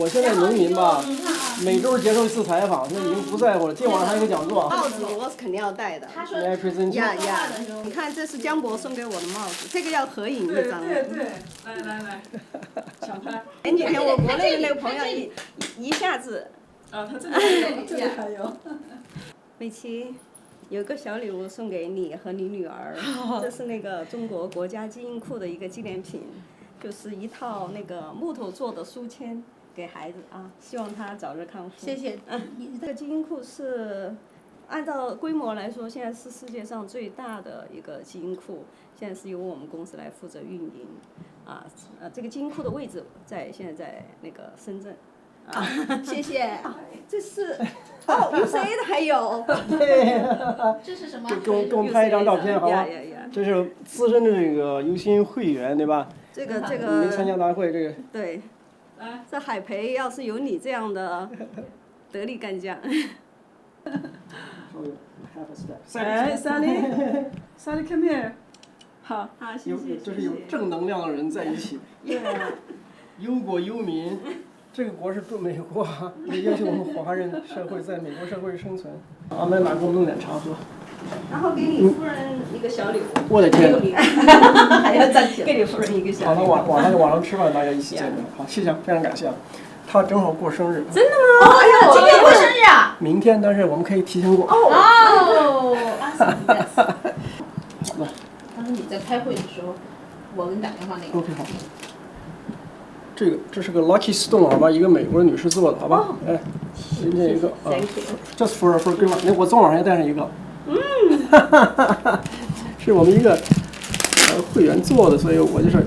我现在农民吧，每周接受一次采访，现在已经不在乎了。今晚上还有一个讲座。帽子我是肯定要戴的。他说来 present。呀，你看这是江博送给我的帽子，这个要合影一张。对，来，抢拍。前几天我国内的那个朋友一下子。啊，他这里还有。美琪，有个小礼物送给你和你女儿，这是那个中国国家基因库的一个纪念品，就是一套那个木头做的书签。给孩子啊，希望他早日康复。谢谢。这个基因库是按照规模来说，现在是世界上最大的一个基因库，现在是由我们公司来负责运营。这个基因库的位置现在在那个深圳。谢谢。这是UCA 的还有。对。这是什么？给我们拍一张照片好吧？这是资深的这个优心会员对吧？这个。没参加大会这个。对。这海培要是有你这样的得力干将。哎，Sally come here。好，谢谢。这是有正能量的人在一起。忧国忧民，这个国是美国，也要求我们华人社会在美国社会生存。阿麦玛给我弄点茶喝。然后给你夫人一个小礼物。我的天！还要站起来。给你夫人一个小礼物。好，晚上吃饭大家一起见面。好，谢谢，非常感谢啊。他正好过生日。真的吗？哎呀，今天过生日啊！明天，但是我们可以提前过。哦。好的。当时你在开会的时候，我给你打电话那个。OK 好。这是个 Lucky Stone 好吧，一个美国的女士做的，好吧？哎，今天一个啊 ，Just for 给我昨晚上也带上一个。是我们一个会员做的，所以我就是。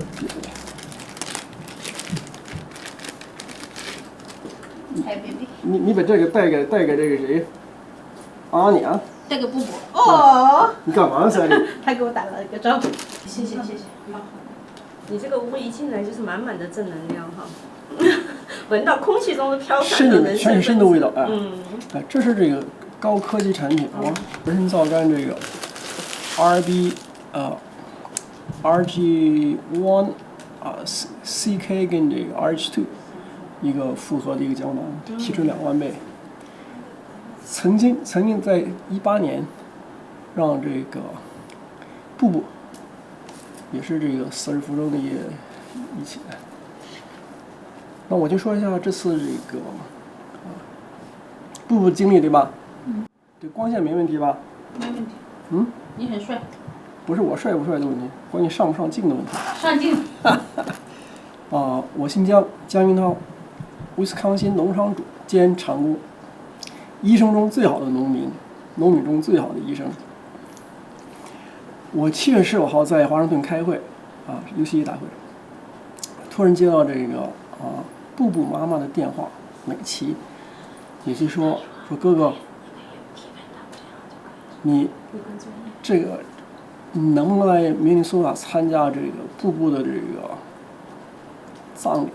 你把这个带给这个谁？阿娘。带给布布。哦。你干嘛呢，他给我打了一个招呼。谢谢。好。你这个屋一进来就是满满的正能量哈，闻到空气中的飘散的人全是参的味道哎。这是这个高科技产品啊，人参皂苷这个 RG1 CK 跟这个 RH2 一个复合的一个胶囊，提升2万倍。曾经在18年，让这个布布。也是这个死而复生的一起来。那我就说一下这次这个布布经历对吧？这光线没问题吧？没问题。你很帅。不是我帅不帅的问题，关键上不上镜的问题。上镜。我姓江，江云涛，威斯康辛农场主兼厂工，医生中最好的农民，农民中最好的医生。我7月15号在华盛顿开会，UCA 大会，突然接到这个布布妈妈的电话，美琪，美琪说哥哥，你这个能不能来明尼苏达参加这个布布的这个葬礼？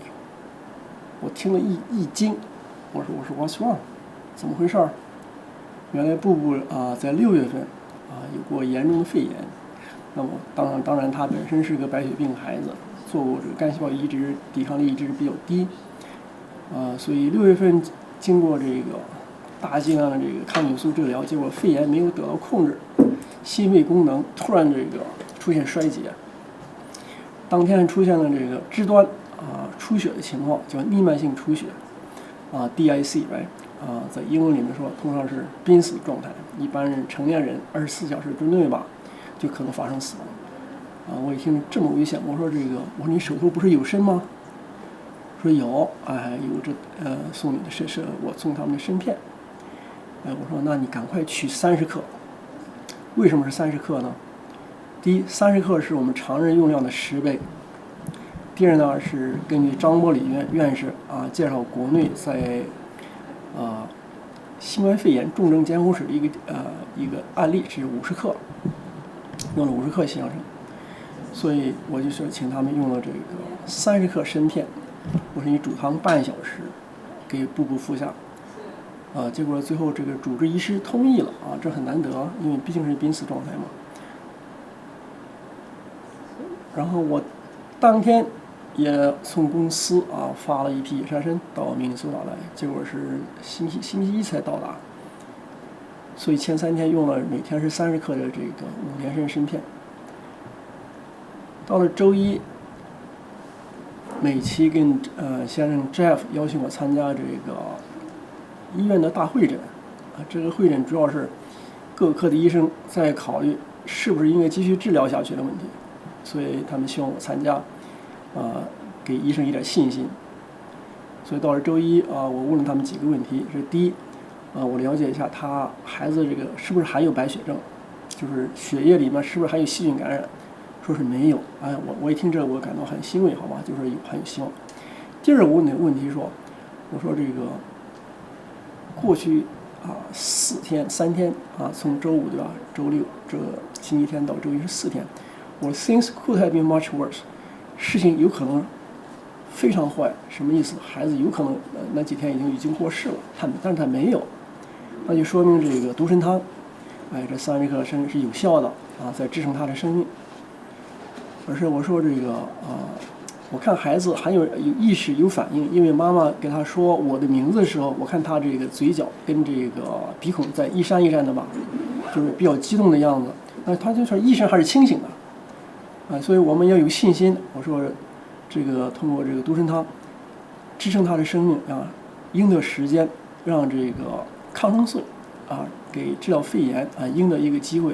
我听了一惊，我说 What's wrong？ 怎么回事？原来布布在6月份有过严重的肺炎。那么当然他本身是个白血病孩子，做过这个干细胞移植，抵抗力一直比较低，所以6月份经过这个大剂量的这个抗菌素治疗，结果肺炎没有得到控制，心肺功能突然这个出现衰竭，当天出现了这个肢端出血的情况，叫弥漫性出血DIC right 在英文里面说通常是濒死状态，一般人成年人24小时之内吧。就可能发生死亡，我一听这么危险，我说你手头不是有参吗？说有，有这送你的是我送他们的参片，我说那你赶快取30克，为什么是30克呢？第一，30克是我们常人用量的10倍，第二呢是根据张伯礼院士介绍国内在新冠肺炎重症监护室的一个案例是50克。用了50克西洋参，所以我就说请他们用了这个30克参片，我说你煮汤半小时，给布布服下，结果最后这个主治医师同意了这很难得，因为毕竟是濒死状态嘛。然后我当天也从公司发了一批野山参到明尼苏达来，结果是星期一才到达，所以前3天用了每天是30克的这个5年参参片。到了周一，美琪跟先生 Jeff 邀请我参加这个医院的大会诊，这个会诊主要是各科的医生在考虑是不是应该继续治疗下去的问题，所以他们希望我参加，给医生一点信心。所以到了周一我问了他们几个问题，是第一，我了解一下他孩子这个是不是含有白血症，就是血液里面是不是含有细菌感染，说是没有。我一听这我感到很欣慰，好吧，就是很有希望。第二个问的问题说，我说这个过去3天从周5对吧，周6这星期天到周一是4天，我 things could have been much worse， 事情有可能非常坏，什么意思？孩子有可能那几天已经过世了，但是他没有，那就说明这个独参汤，这30克参是有效的在支撑他的生命。而是我说这个我看孩子还有意识有反应，因为妈妈给他说我的名字的时候，我看他这个嘴角跟这个鼻孔在一闪一闪的吧，就是比较激动的样子。那他就说意识还是清醒的，所以我们要有信心。我说这个通过这个独参汤支撑他的生命应得时间，让这个抗生素给治疗肺炎应得一个机会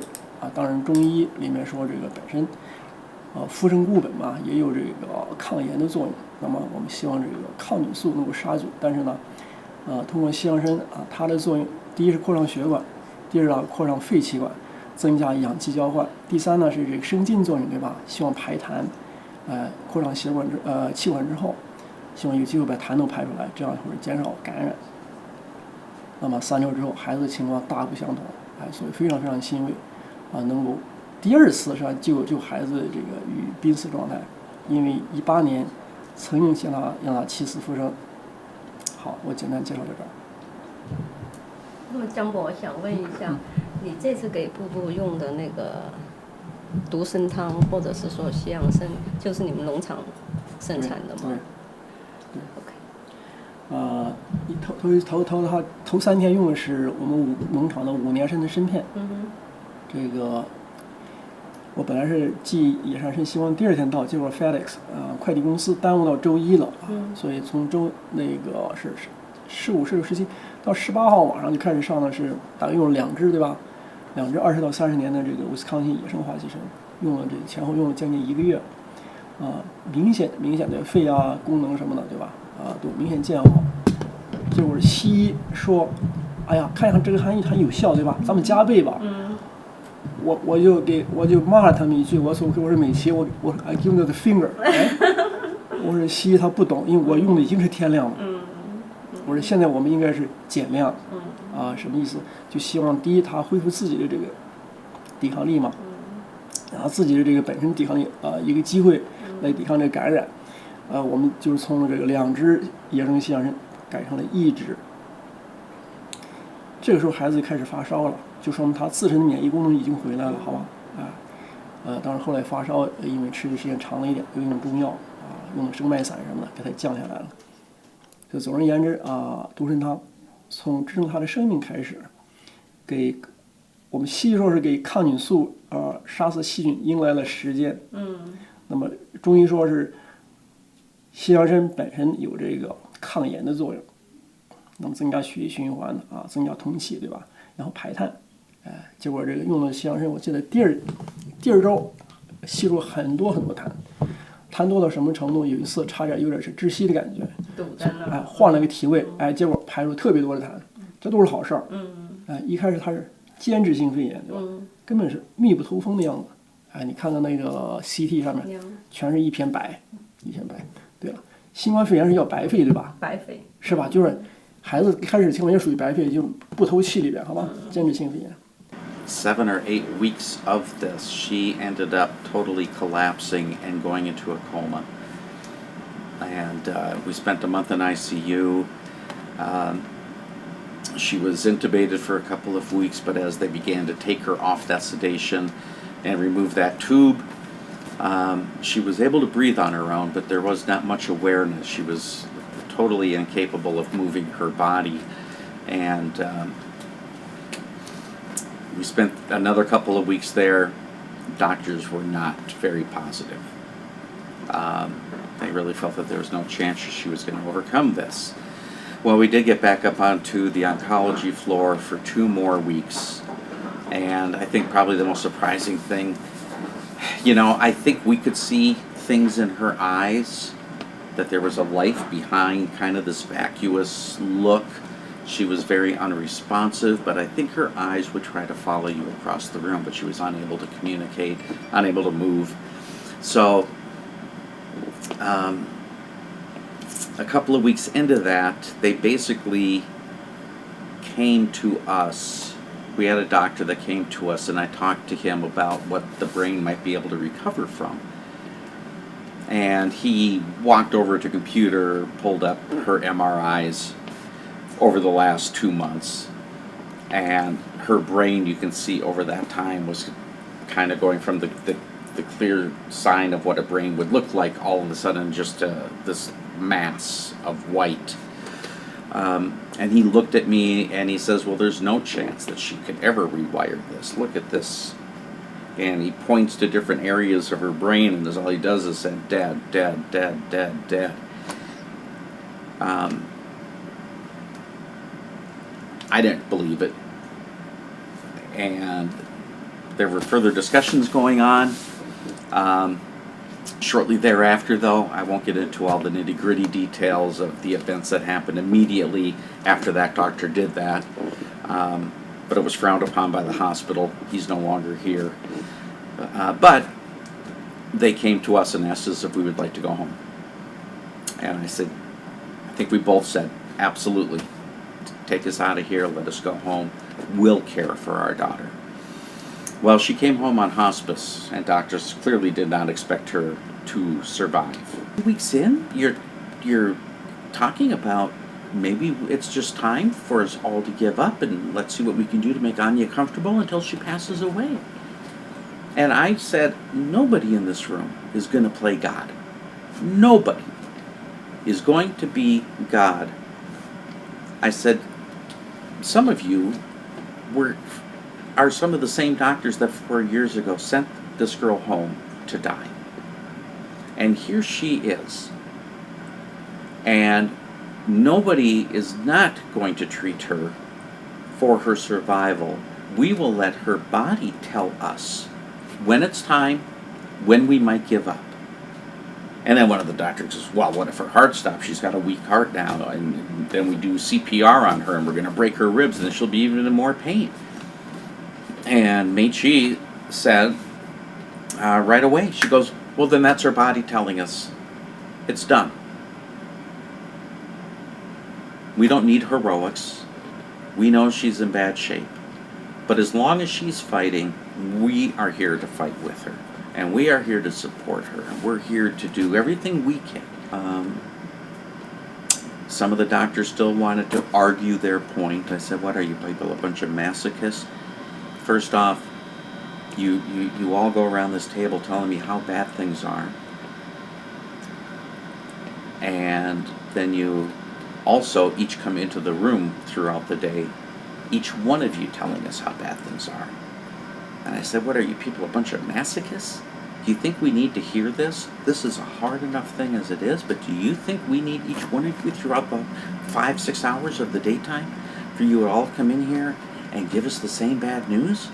当然中医里面说这个本身复生固本嘛，也有这个抗炎的作用。那么我们希望这个抗菌素能够杀菌，但是呢，通过西洋参它的作用，第一是扩张血管，第二扩张肺气管，增加氧气交换，第三呢是这个生津作用，对吧？希望排痰，扩张血管气管之后，希望有机会把痰都排出来，这样会减少感染。那么3周之后，孩子的情况大不相同，所以非常非常欣慰能够。第2次实际上救孩子这个与濒死状态，因为18年曾经让他起死复生。好，我简单介绍到这儿。那么江博，我想问一下，你这次给布布用的那个独参汤，或者是说西洋参，就是你们农场生产的吗？对。OK。头3天用的是我们农场的5年参的参片。这个。我本来是寄野山参，希望第2天到，结果 FedEx 快递公司耽误到周一了所以从那个是15、16、17到18号晚上就开始上的是大概用了2支对吧？2支20到30年的这个威斯康星野生花旗参，用了这前后用了将近1个月明显的肺功能什么的对吧？都明显见好。结果西医说，哎呀，看这个含有效对吧？咱们加倍吧。我就骂了他们一句，我说美琪，我 I give you the finger， 我说西医他不懂，因为我用的已经是天量了，我说现在我们应该是减量，什么意思？就希望第一他恢复自己的这个抵抗力嘛，然后自己的这个本身抵抗力一个机会来抵抗这个感染，我们就是从这个2支野生西洋参改成了1支，这个时候孩子就开始发烧了。就说明他自身的免疫功能已经回来了，好吧？当然后来发烧，因为持续时间长了一点，又用中药用生脉散什么的，给他降下来了。就总而言之独参汤从支撑他的生命开始，给我们西医说是给抗菌素杀死细菌迎来了时间。那么中医说是西洋参本身有这个抗炎的作用，那么增加血液循环增加通气，对吧？然后排碳。结果这个用了西洋参，我记得第二周吸入很多痰多到什么程度？有一次差点有点是窒息的感觉，换了个体位，结果排出特别多的痰，这都是好事儿。一开始它是间质性肺炎，对吧？根本是密不透风的样子。你看看那个 CT 上面，全是一片白。对了，新冠肺炎是叫白肺，对吧？白肺是吧？就是孩子开始情况也属于白肺，就不透气里边，好吧？间质性肺炎。7 or 8 weeks of this, she ended up totally collapsing and going into a coma. And we spent a month in ICU. She was intubated for a couple of weeks, but as they began to take her off that sedation and remove that tube, She was able to breathe on her own, but there was not much awareness. She was totally incapable of moving her body. And we spent another couple of weeks there. Doctors were not very positive. They really felt that there was no chance she was going to overcome this. Well, we did get back up onto the oncology floor for 2 more weeks. And I think probably the most surprising thing, I think we could see things in her eyes, that there was a life behind kind of this vacuous look. She was very unresponsive, but I think her eyes would try to follow you across the room, but she was unable to communicate, unable to move. So, a couple of weeks into that, they basically came to us. We had a doctor that came to us, and I talked to him about what the brain might be able to recover from. And he walked over to a computer, pulled up her MRIs over the last 2 months. And her brain, you can see over that time, was kind of going from the clear sign of what a brain would look like, all of a sudden just this mass of white. And he looked at me and he says, well, there's no chance that she could ever rewire this. Look at this. And he points to different areas of her brain, and all he does is say, dead, dead, dead, dead, dead. I didn't believe it. And there were further discussions going on. Shortly thereafter, though, I won't get into all the nitty-gritty details of the events that happened immediately after that doctor did that. But it was frowned upon by the hospital. He's no longer here. But they came to us and asked us if we would like to go home. And I said, I think we both said, absolutely. Take us out of here, let us go home. We'll care for our daughter. Well, she came home on hospice, and doctors clearly did not expect her to survive. 2 weeks in, you're talking about maybe it's just time for us all to give up, and let's see what we can do to make Anja comfortable until she passes away. And I said, nobody in this room is going to play God. Nobody is going to be God. I said, some of you are some of the same doctors that 4 years ago sent this girl home to die. And here she is. And nobody is not going to treat her for her survival. We will let her body tell us when it's time, when we might give up. And then one of the doctors says, well, what if her heart stops? She's got a weak heart now. And then we do CPR on her, and we're going to break her ribs, and then she'll be even in more pain. And Mei Chi said right away, she goes, well, then that's her body telling us it's done. We don't need heroics. We know she's in bad shape. But as long as she's fighting, we are here to fight with her. And we are here to support her. And we're here to do everything we can. Some of the doctors still wanted to argue their point. I said, what are you people, a bunch of masochists? First off, you all go around this table telling me how bad things are. And then you also each come into the room throughout the day, each one of you telling us how bad things are. And I said, what are you people, a bunch of masochists? Do you think we need to hear this? This is a hard enough thing as it is, but do you think we need each one of you throughout the 5-6 hours of the daytime for you to all come in here and give us the same bad news?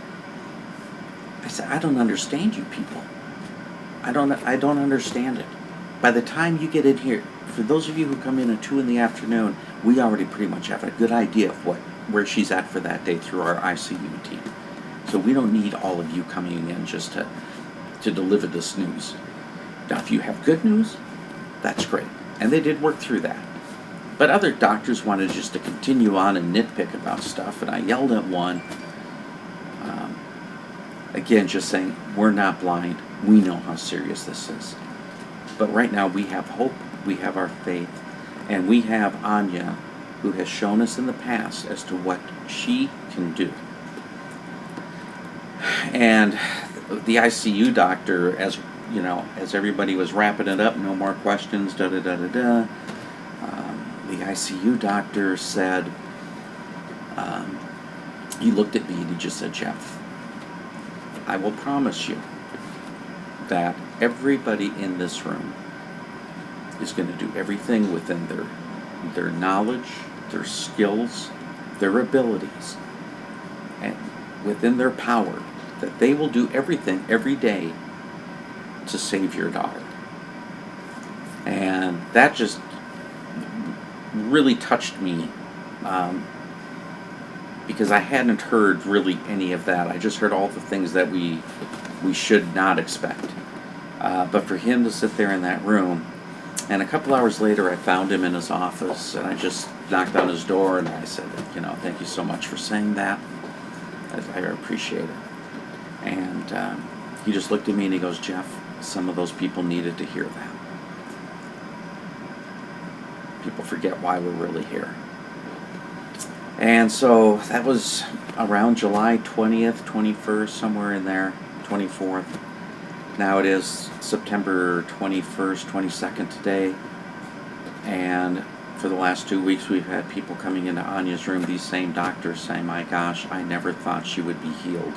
I said, I don't understand you people. I don't understand it. By the time you get in here, for those of you who come in at 2 in the afternoon, we already pretty much have a good idea of where she's at for that day through our ICU team. So we don't need all of you coming in just to deliver this news. Now, if you have good news, that's great. And they did work through that. But other doctors wanted just to continue on and nitpick about stuff, and I yelled at one. Again, just saying, we're not blind. We know how serious this is. But right now, we have hope, we have our faith, and we have Anja, who has shown us in the past as to what she can do. And the ICU doctor, as as everybody was wrapping it up, no more questions, da-da-da-da-da, the ICU doctor said, he looked at me and he just said, Jeff, I will promise you that everybody in this room is going to do everything within their knowledge, their skills, their abilities, and within their power, that they will do everything every day to save your daughter. And that just really touched me, because I hadn't heard really any of that. I just heard all the things that we should not expect. But for him to sit there in that room, and a couple hours later I found him in his office, and I just knocked on his door and I said, thank you so much for saying that. I appreciate it. And he just looked at me and he goes, Jeff, some of those people needed to hear that. People forget why we're really here. And so that was around July 20th, 21st, somewhere in there, 24th. Now it is September 21st, 22nd today. And for the last 2 weeks we've had people coming into Anja's room, these same doctors saying, my gosh, I never thought she would be healed,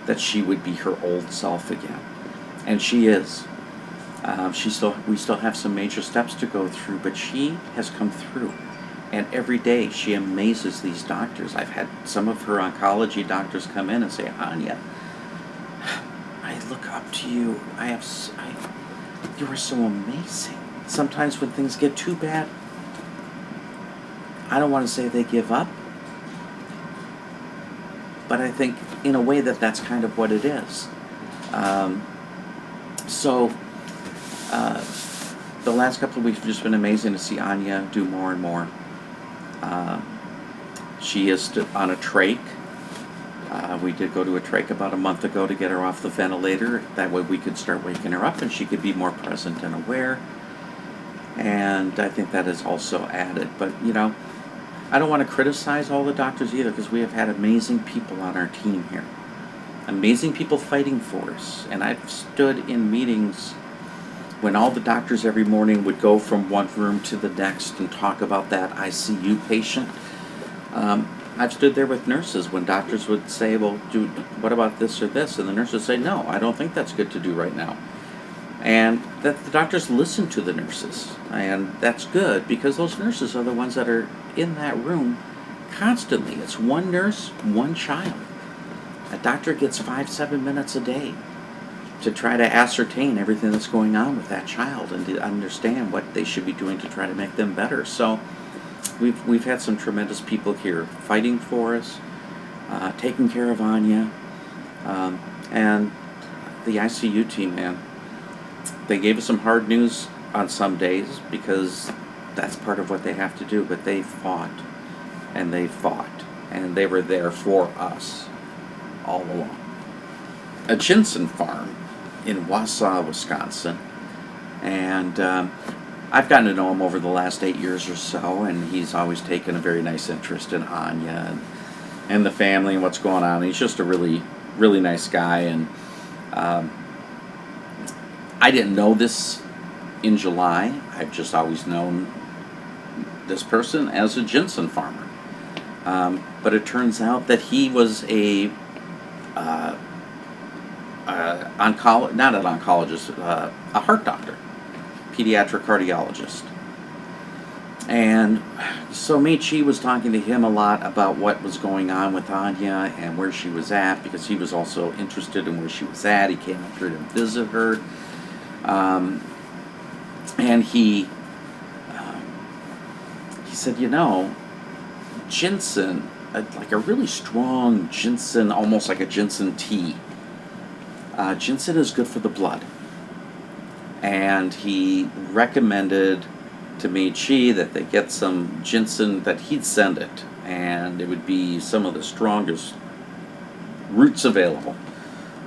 that she would be her old self again. And she is. We still have some major steps to go through, but she has come through. And every day she amazes these doctors. I've had some of her oncology doctors come in and say, Anja, I look up to you. You are so amazing. Sometimes when things get too bad, I don't want to say they give up, but I think in a way that's kind of what it is. The last couple of weeks have just been amazing to see Anja do more and more. She is on a trach. We did go to a trach about a month ago to get her off the ventilator. That way we could start waking her up and she could be more present and aware. And I think that is also added. But, I don't want to criticize all the doctors either, because we have had amazing people on our team here. Amazing people fighting for us. And I've stood in meetings when all the doctors every morning would go from one room to the next and talk about that ICU patient. I've stood there with nurses when doctors would say, well, what about this or this? And the nurses would say, no, I don't think that's good to do right now. And that the doctors listen to the nurses. And that's good, because those nurses are the ones that are in that room constantly. It's one nurse, one child. A doctor gets 5-7 minutes a day to try to ascertain everything that's going on with that child and to understand what they should be doing to try to make them better. So we've had some tremendous people here fighting for us, taking care of Anja, and the ICU team, man. They gave us some hard news on some days because that's part of what they have to do, but they fought, and they fought, and they were there for us all along. A ginseng farm in Wausau, Wisconsin, and I've gotten to know him over the last 8 years or so, and he's always taken a very nice interest in Anja and the family and what's going on. He's just a really, really nice guy, and I didn't know this in July. I've just always known this person as a ginseng farmer, but it turns out that he was a heart doctor, pediatric cardiologist. And so Michi was talking to him a lot about what was going on with Anja and where she was at, because he was also interested in where she was at. He came up here to visit her. And he said, ginseng, like a really strong ginseng, almost like a ginseng tea. Ginseng is good for the blood. And he recommended to Michi that they get some ginseng, that he'd send it, and it would be some of the strongest roots available.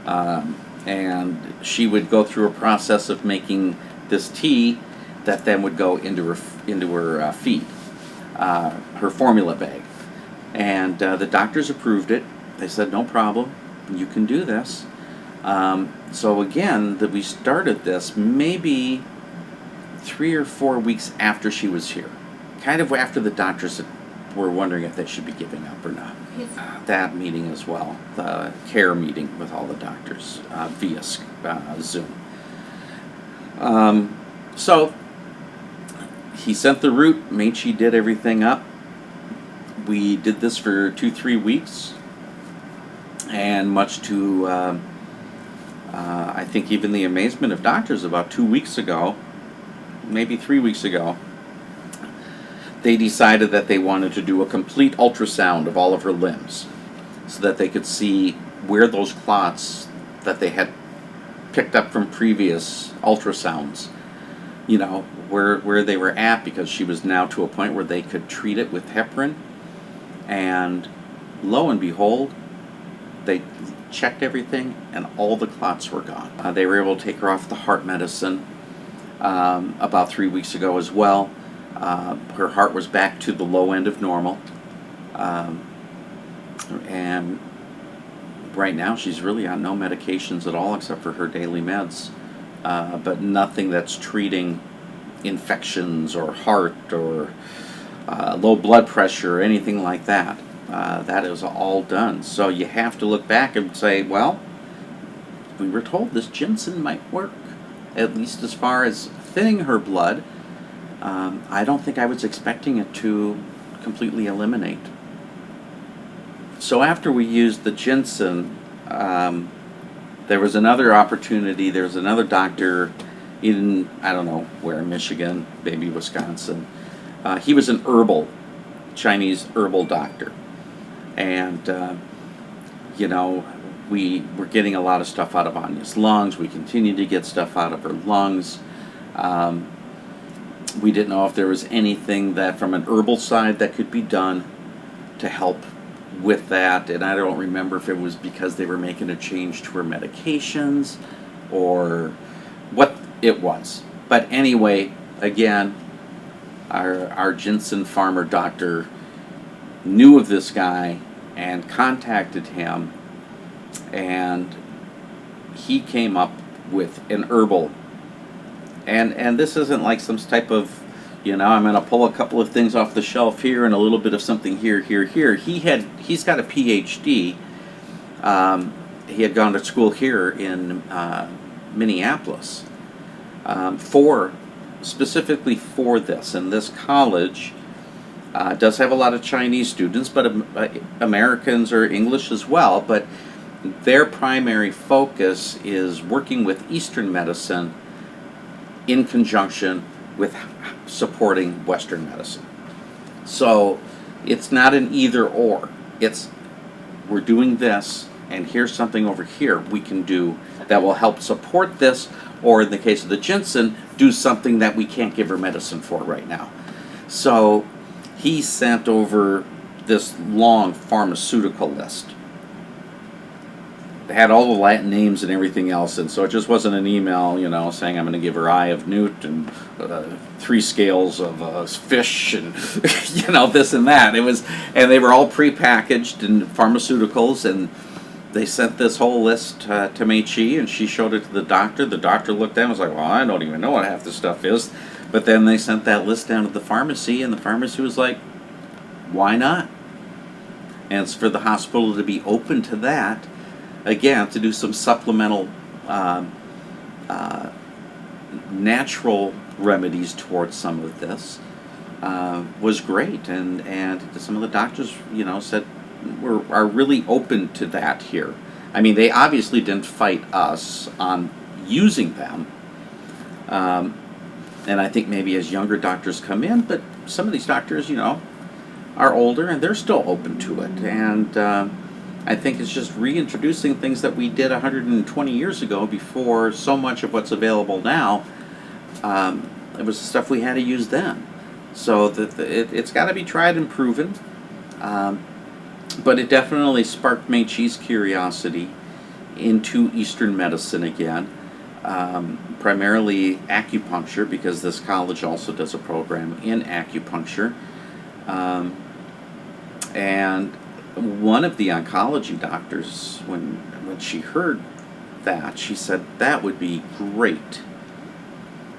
And she would go through a process of making this tea that then would go into her feed, her formula bag. And the doctors approved it. They said, no problem, you can do this. So again, that we started this maybe 3 or 4 weeks after she was here, kind of after the doctors were wondering if they should be giving up or not. That meeting as well, the care meeting with all the doctors via Zoom. So he sent the route, Meichi did everything up. We did this for 2-3 weeks, and much to I think even the amazement of doctors, about 2 weeks ago, maybe 3 weeks ago, they decided that they wanted to do a complete ultrasound of all of her limbs so that they could see where those clots that they had picked up from previous ultrasounds, you know, where they were at, because she was now to a point where they could treat it with heparin. And lo and behold, they checked everything and all the clots were gone. They were able to take her off the heart medicine about 3 weeks ago as well. Her heart was back to the low end of normal. And right now she's really on no medications at all except for her daily meds. But nothing that's treating infections or heart or low blood pressure or anything like that. That is all done. So you have to look back and say, well, we were told this ginseng might work, at least as far as thinning her blood. I don't think I was expecting it to completely eliminate. So after we used the ginseng, there was another opportunity. There was another doctor in, I don't know where, Michigan, maybe Wisconsin. He was an Chinese herbal doctor. And, you know, we were getting a lot of stuff out of Anja's lungs. We continued to get stuff out of her lungs. We didn't know if there was anything that from an herbal side that could be done to help with that. And I don't remember if it was because they were making a change to her medications or what it was. But anyway, again, our ginseng farmer doctor knew of this guy and contacted him, and he came up with an herbal. And this isn't like some type of, you know, I'm going to pull a couple of things off the shelf here and a little bit of something here. He's got a PhD. He had gone to school here in Minneapolis specifically for this. And this college does have a lot of Chinese students, but Americans or English as well. But their primary focus is working with Eastern medicine in conjunction with supporting Western medicine. So it's not an either or. It's we're doing this, and here's something over here we can do that will help support this, or in the case of the ginseng, do something that we can't give her medicine for right now. So he sent over this long pharmaceutical list. It had all the Latin names and everything else, and so it just wasn't an email, you know, saying I'm going to give her eye of newt and 3 scales of fish and you know, this and that. It was, and they were all prepackaged in pharmaceuticals, and they sent this whole list to Meichi, and she showed it to the doctor. The doctor looked at it and was like, well, I don't even know what half this stuff is. But then they sent that list down to the pharmacy, and the pharmacy was like, why not? And it's for the hospital to be open to that. Again, to do some supplemental natural remedies towards some of this was great, and some of the doctors, you know, said are really open to that here. I mean, they obviously didn't fight us on using them, and I think maybe as younger doctors come in, but some of these doctors, you know, are older and they're still open to it, and I think it's just reintroducing things that we did 120 years ago before so much of what's available now. It was the stuff we had to use then. So it's got to be tried and proven. But it definitely sparked Meichi's curiosity into Eastern medicine again. Primarily acupuncture, because this college also does a program in acupuncture. And one of the oncology doctors, when she heard that, she said that would be great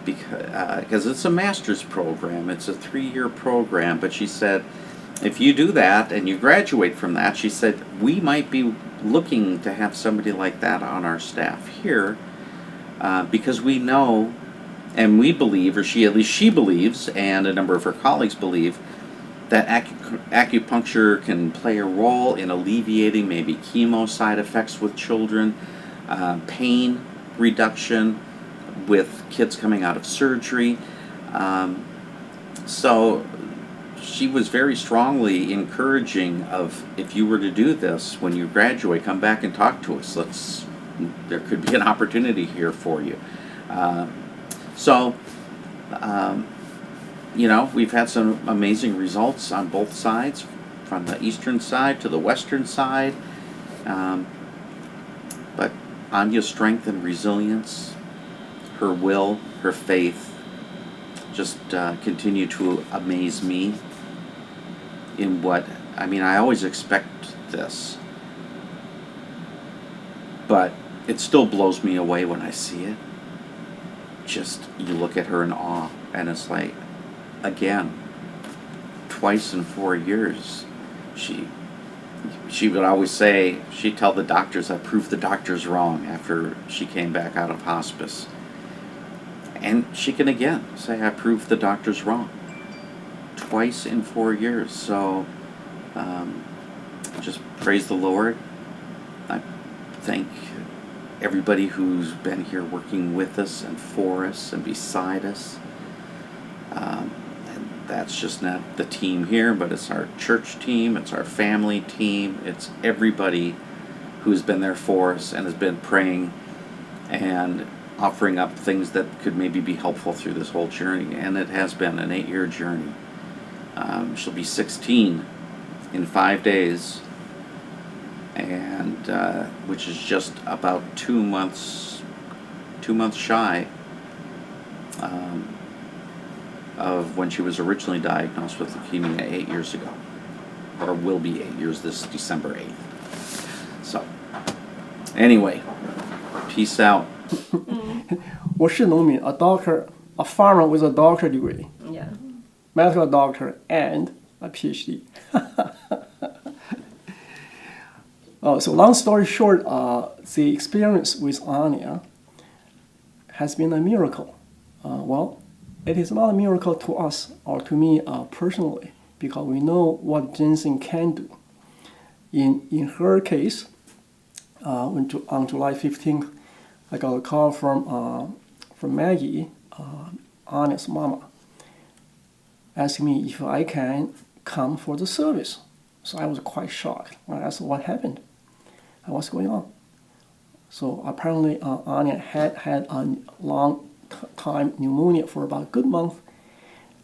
because it's a master's program. It's a 3-year program. But she said, if you do that and you graduate from that, she said, we might be looking to have somebody like that on our staff here because we know and we believe, or at least she believes, and a number of her colleagues believe, that acupuncture can play a role in alleviating maybe chemo side effects with children, pain reduction with kids coming out of surgery. So she was very strongly encouraging of, if you were to do this when you graduate, come back and talk to us. There could be an opportunity here for you. We've had some amazing results on both sides, from the eastern side to the western side. But Anja's strength and resilience, her will, her faith, just continue to amaze me in I always expect this, but it still blows me away when I see it. You look at her in awe, and it's like, again, twice in 4 years, she would always say, she'd tell the doctors, I proved the doctors wrong after she came back out of hospice. And she can again say, I proved the doctors wrong. Twice in 4 years. So, just praise the Lord. I thank everybody who's been here working with us and for us and beside us. And that's just not the team here, but it's our church team, it's our family team, it's everybody who's been there for us and has been praying and offering up things that could maybe be helpful through this whole journey. And it has been an 8-year journey. She'll be 16 in 5 days, and which is just about 2 months shy of when she was originally diagnosed with leukemia 8 years ago, or will be 8 years this December 8th. So, anyway, peace out. 我是农民 a doctor, a farmer with a doctorate degree, Yeah. medical doctor, and a PhD. So long story short, the experience with Anja has been a miracle. It is not a miracle to us or to me personally, because we know what ginseng can do. In her case, on July 15th, I got a call from Maggie, Anja's mama, asking me if I can come for the service. So I was quite shocked. I asked what happened and what's going on. So apparently Anja had a long time pneumonia for about a good month,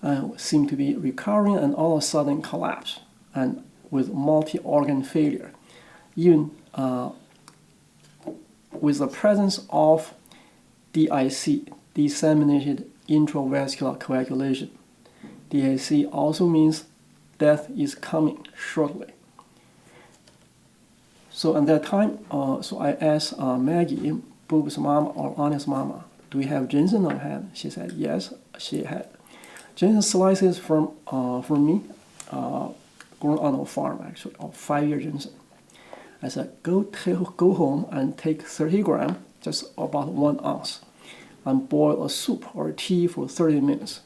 and seemed to be recovering, and all of a sudden collapsed, and with multi-organ failure, even with the presence of DIC, disseminated intravascular coagulation. DIC also means death is coming shortly. So at that time, so I asked Maggie, Boo's mama or Anja's mama, do we have ginseng on hand? She said yes, she had. Ginseng slices from me, grown on a farm actually, of 5-year ginseng. I said, go home and take 30 grams, just about 1 ounce, and boil a soup or a tea for 30 minutes.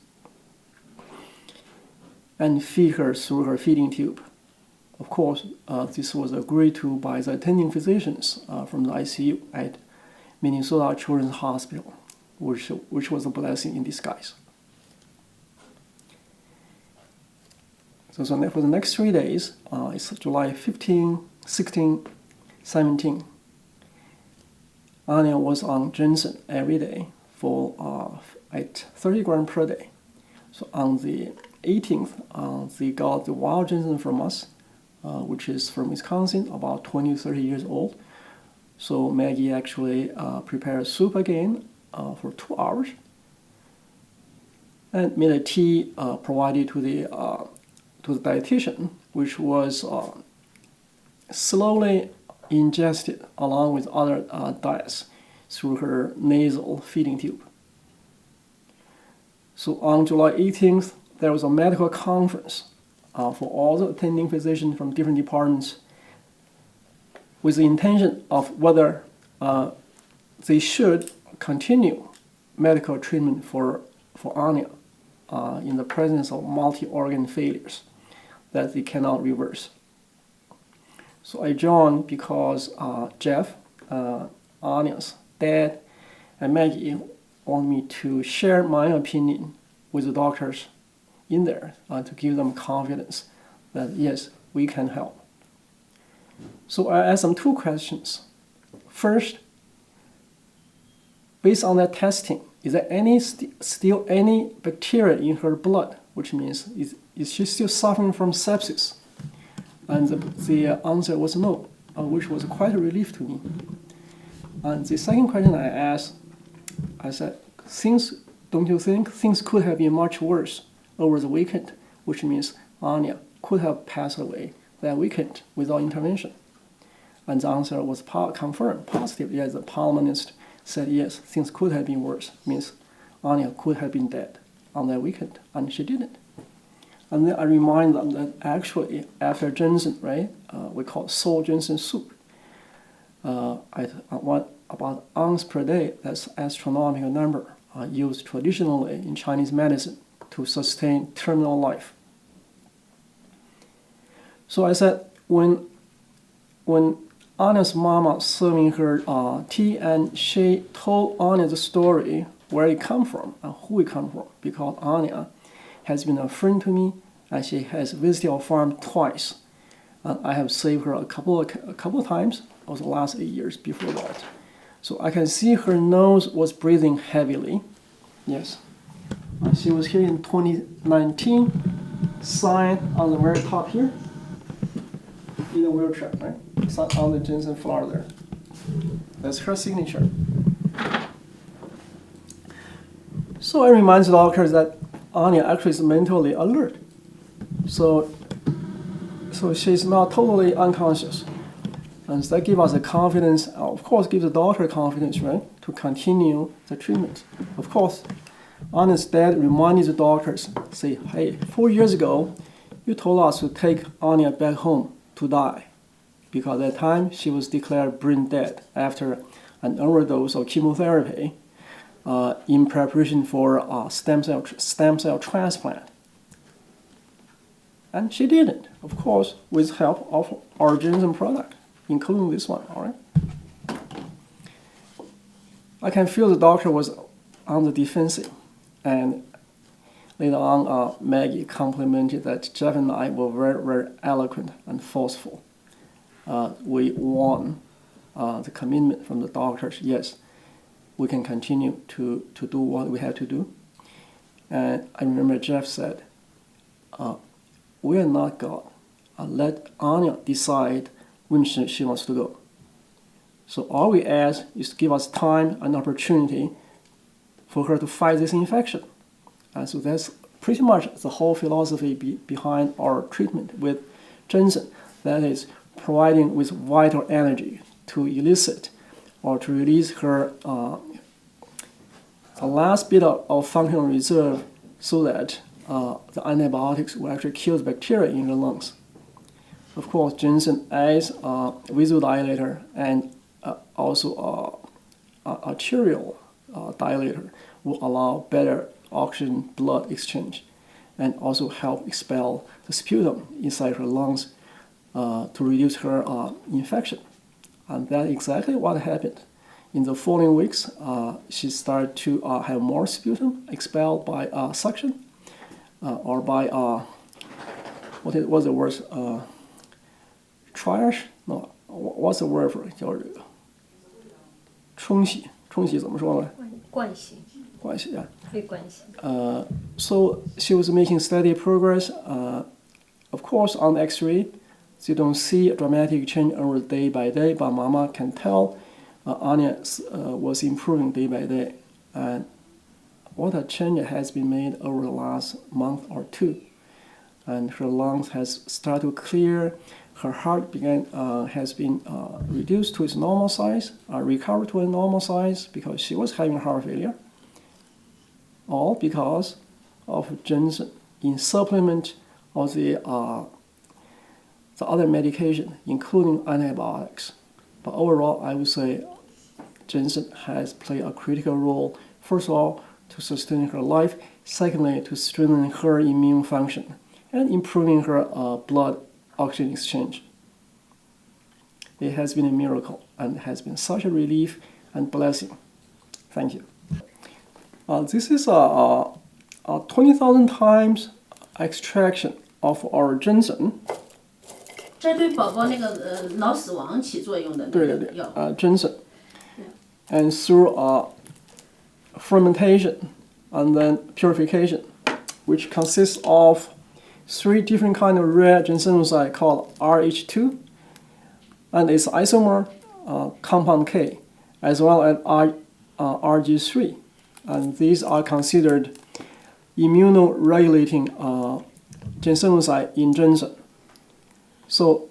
And feed her through her feeding tube. Of course, this was agreed to by the attending physicians from the ICU at Minnesota Children's Hospital, which was a blessing in disguise. So for the next 3 days, it's July 15, 16, 17. Anja was on ginseng every day at 30 grams per day. So on the 18th, they got the wild ginseng from us, which is from Wisconsin, about 20 to 30 years old. So Maggie actually prepared soup again for 2 hours, and made a tea provided to the dietitian, which was slowly ingested along with other diets through her nasal feeding tube. So on July 18th, there was a medical conference for all the attending physicians from different departments with the intention of whether they should continue medical treatment for Anja in the presence of multi-organ failures that they cannot reverse. So I joined because Jeff, Anja's dad, and Maggie want me to share my opinion with the doctors in there to give them confidence that yes, we can help. So I asked them two questions. First, based on that testing, is there still any bacteria in her blood, which means is she still suffering from sepsis? And the answer was no, which was quite a relief to me. And the second question I asked, I said, don't you think things could have been much worse over the weekend, which means Anja could have passed away that weekend without intervention? And the answer was confirmed, positive. Yes, the pulmonist said yes, things could have been worse, means Anja could have been dead on that weekend, and she didn't. And then I remind them that actually after ginseng, right, we call it soul ginseng soup. About ounce per day, that's astronomical number, used traditionally in Chinese medicine to sustain terminal life. So I said, when Anja's mama serving her tea, and she told Anja the story, where it come from and who it come from, because Anja has been a friend to me, and she has visited our farm twice. I have saved her a couple of times over the last 8 years before that. So I can see her nose was breathing heavily. Yes. She was here in 2019, signed on the very top here, in a wheelchair, right? Signed on the ginseng flower there. That's her signature. So I remind the doctors that Anja actually is mentally alert. So she's not totally unconscious. And that gives us the confidence, of course, gives the doctor confidence, right, to continue the treatment. Of course, Anja's dad reminded the doctors, say, hey, 4 years ago, you told us to take Anja back home to die, because at that time she was declared brain dead after an overdose of chemotherapy in preparation for stem cell transplant. And she didn't, of course, with help of our ginseng product, including this one, all right? I can feel the doctor was on the defensive, and later on, Maggie complimented that Jeff and I were very, very eloquent and forceful. We won the commitment from the doctors, yes, we can continue to do what we have to do. And I remember Jeff said, we are not God. Let Anja decide when she wants to go. So all we ask is to give us time and opportunity for her to fight this infection. And so that's pretty much the whole philosophy behind our treatment with ginseng. That is providing with vital energy to elicit or to release her the last bit of functional reserve so that the antibiotics will actually kill the bacteria in the lungs. Of course, ginseng as a vasodilator and also a arterial dilator will allow better oxygen-blood exchange and also help expel the sputum inside her lungs to reduce her infection. And that's exactly what happened. In the following weeks, she started to have more sputum expelled by suction or by, what's the word? Triage? No, what's the word for it? 叫这个冲洗怎么说呢？灌洗 yeah. 被灌洗。 So she was making steady progress. Of course, on the X-ray, you don't see a dramatic change over day by day, but Mama can tell Anja was improving day by day. And what a change has been made over the last month or two. And her lungs has started to clear. her heart has been reduced to its normal size, recovered to a normal size because she was having heart failure, all because of ginseng in supplement of the other medication, including antibiotics. But overall, I would say ginseng has played a critical role, first of all, to sustain her life, secondly, to strengthen her immune function, and improving her blood oxygen exchange. It has been a miracle and has been such a relief and blessing. Thank you. This is a 20,000 times extraction of our ginseng. 这对宝宝那个脑死亡起作用的那个药。ginseng. And through fermentation and then purification, which consists of 3 different kinds of rare ginsenoside called RH2 and its isomer compound K, as well as RG3. And these are considered immunoregulating ginsenoside in ginseng. So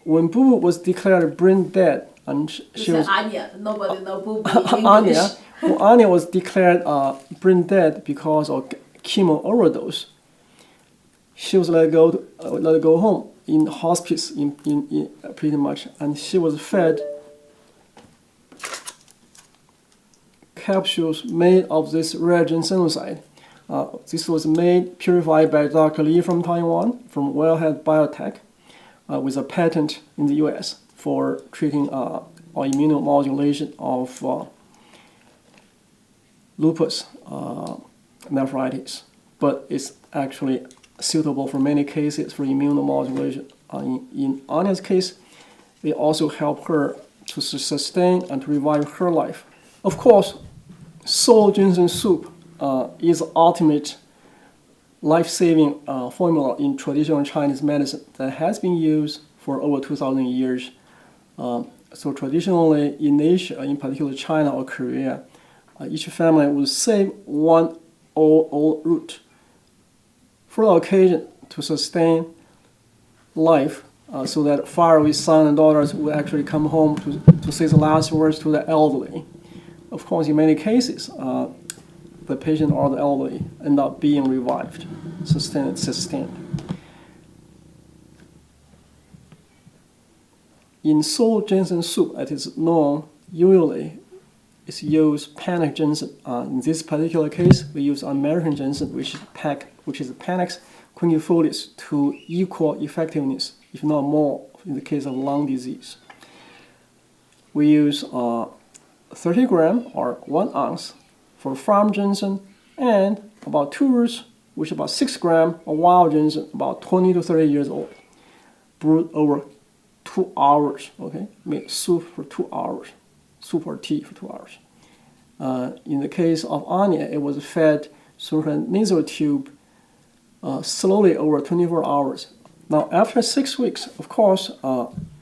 when Boo was declared brain dead, and she was Anja, nobody knows Boo in English. Anja was declared brain dead because of chemo overdose. She was let go home in hospice in pretty much, and she was fed capsules made of this rare ginsenoside. This was purified by Dr. Li from Taiwan, from Wellhead Biotech, with a patent in the US for treating or immunomodulation of lupus nephritis. But it's actually suitable for many cases for immunomodulation. In Anya's case, it also helped her to sustain and to revive her life. Of course, soul ginseng soup is the ultimate life-saving formula in traditional Chinese medicine that has been used for over 2,000 years. So traditionally in Asia, in particular China or Korea, each family would save one old root for the occasion to sustain life, so that faraway sons and daughters would actually come home to say the last words to the elderly. Of course, in many cases, the patient or the elderly end up being revived, sustained. In soul ginseng soup, it is known, usually it's used panic ginseng. In this particular case, we use American ginseng, which is Panax quinquefolius, to equal effectiveness, if not more, in the case of lung disease. We use 30 grams or 1 ounce for farm ginseng, and about 2 roots, which is about 6 grams of wild ginseng, about 20 to 30 years old, brewed over 2 hours. Okay, make soup for 2 hours, soup or tea for 2 hours. In the case of Anya, it was fed through her nasal tube slowly over 24 hours. Now, after 6 weeks, of course,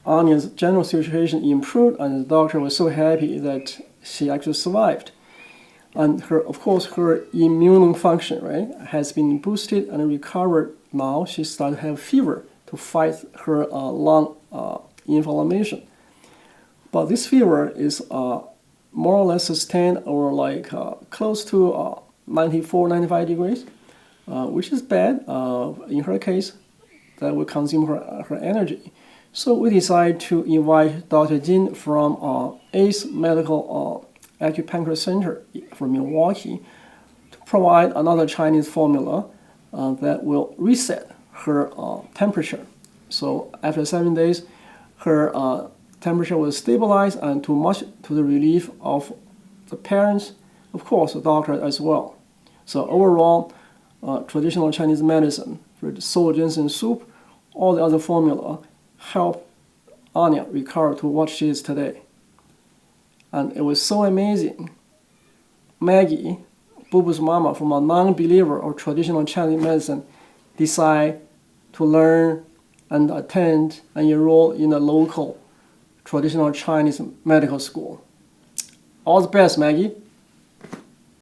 Anya's general situation improved, and the doctor was so happy that she actually survived. And of course, her immune function, right, has been boosted and recovered. Now she started to have fever to fight her lung inflammation. But this fever is more or less sustained over close to 94, 95 degrees, which is bad in her case. That will consume her energy. So we decided to invite Dr. Jin from ACE Medical Acupuncture Center from Milwaukee to provide another Chinese formula that will reset her temperature. So after 7 days, her temperature was stabilized, and to the relief of the parents, of course, the doctor as well. So overall, traditional Chinese medicine, for the soul ginseng soup, all the other formula help Anya recover to what she is today. And it was so amazing. Maggie, Boo Boo's mama, from a non-believer of traditional Chinese medicine, decided to learn and attend and enroll in a local traditional Chinese medical school. All the best, Maggie.